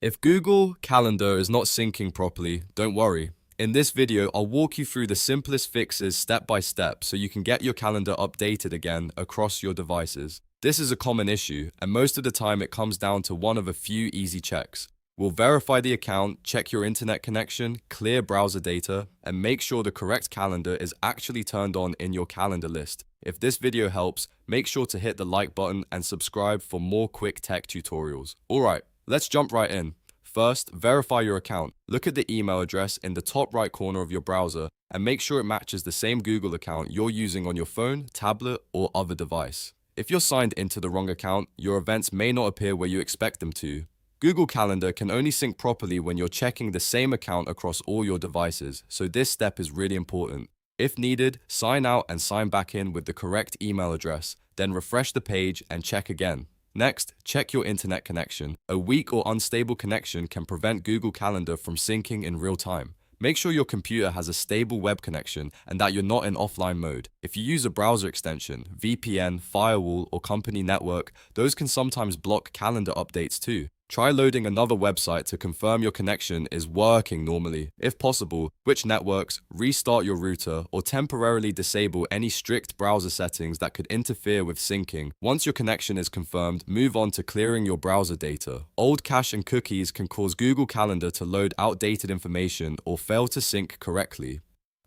If Google Calendar is not syncing properly, don't worry. In this video, I'll walk you through the simplest fixes step by step so you can get your calendar updated again across your devices. This is a common issue, and most of the time it comes down to one of a few easy checks. We'll verify the account, check your internet connection, clear browser data, and make sure the correct calendar is actually turned on in your calendar list. If this video helps, make sure to hit the like button and subscribe for more quick tech tutorials. Alright, let's jump right in. First, verify your account. Look at the email address in the top right corner of your browser and make sure it matches the same Google account you're using on your phone, tablet, or other device. If you're signed into the wrong account, your events may not appear where you expect them to. Google Calendar can only sync properly when you're checking the same account across all your devices, so this step is really important. If needed, sign out and sign back in with the correct email address, then refresh the page and check again. Next, check your internet connection. A weak or unstable connection can prevent Google Calendar from syncing in real time. Make sure your computer has a stable web connection and that you're not in offline mode. If you use a browser extension, VPN, firewall, or company network, those can sometimes block calendar updates too. Try loading another website to confirm your connection is working normally. If possible, switch networks, restart your router, or temporarily disable any strict browser settings that could interfere with syncing. Once your connection is confirmed, move on to clearing your browser data. Old cache and cookies can cause Google Calendar to load outdated information or fail to sync correctly.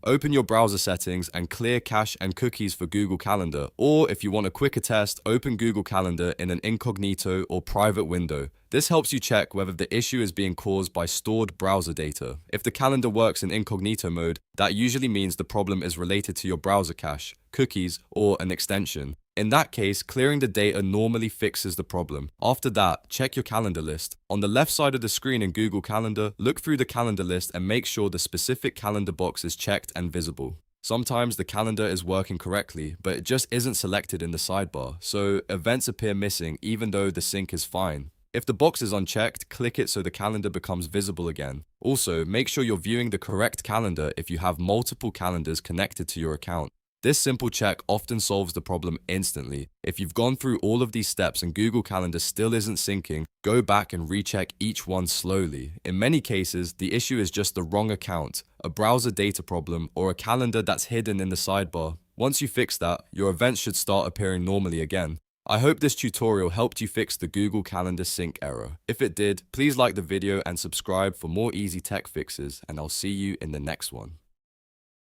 Open your browser settings and clear cache and cookies for Google Calendar, or if you want a quicker test, open Google Calendar in an incognito or private window. This helps you check whether the issue is being caused by stored browser data. If the calendar works in incognito mode, that usually means the problem is related to your browser cache, cookies, or an extension. In that case, clearing the data normally fixes the problem. After that, check your calendar list. On the left side of the screen in Google Calendar, look through the calendar list and make sure the specific calendar box is checked and visible. Sometimes the calendar is working correctly, but it just isn't selected in the sidebar, so events appear missing even though the sync is fine. If the box is unchecked, click it so the calendar becomes visible again. Also, make sure you're viewing the correct calendar if you have multiple calendars connected to your account. This simple check often solves the problem instantly. If you've gone through all of these steps and Google Calendar still isn't syncing, go back and recheck each one slowly. In many cases, the issue is just the wrong account, a browser data problem, or a calendar that's hidden in the sidebar. Once you fix that, your events should start appearing normally again. I hope this tutorial helped you fix the Google Calendar sync error. If it did, please like the video and subscribe for more easy tech fixes, and I'll see you in the next one.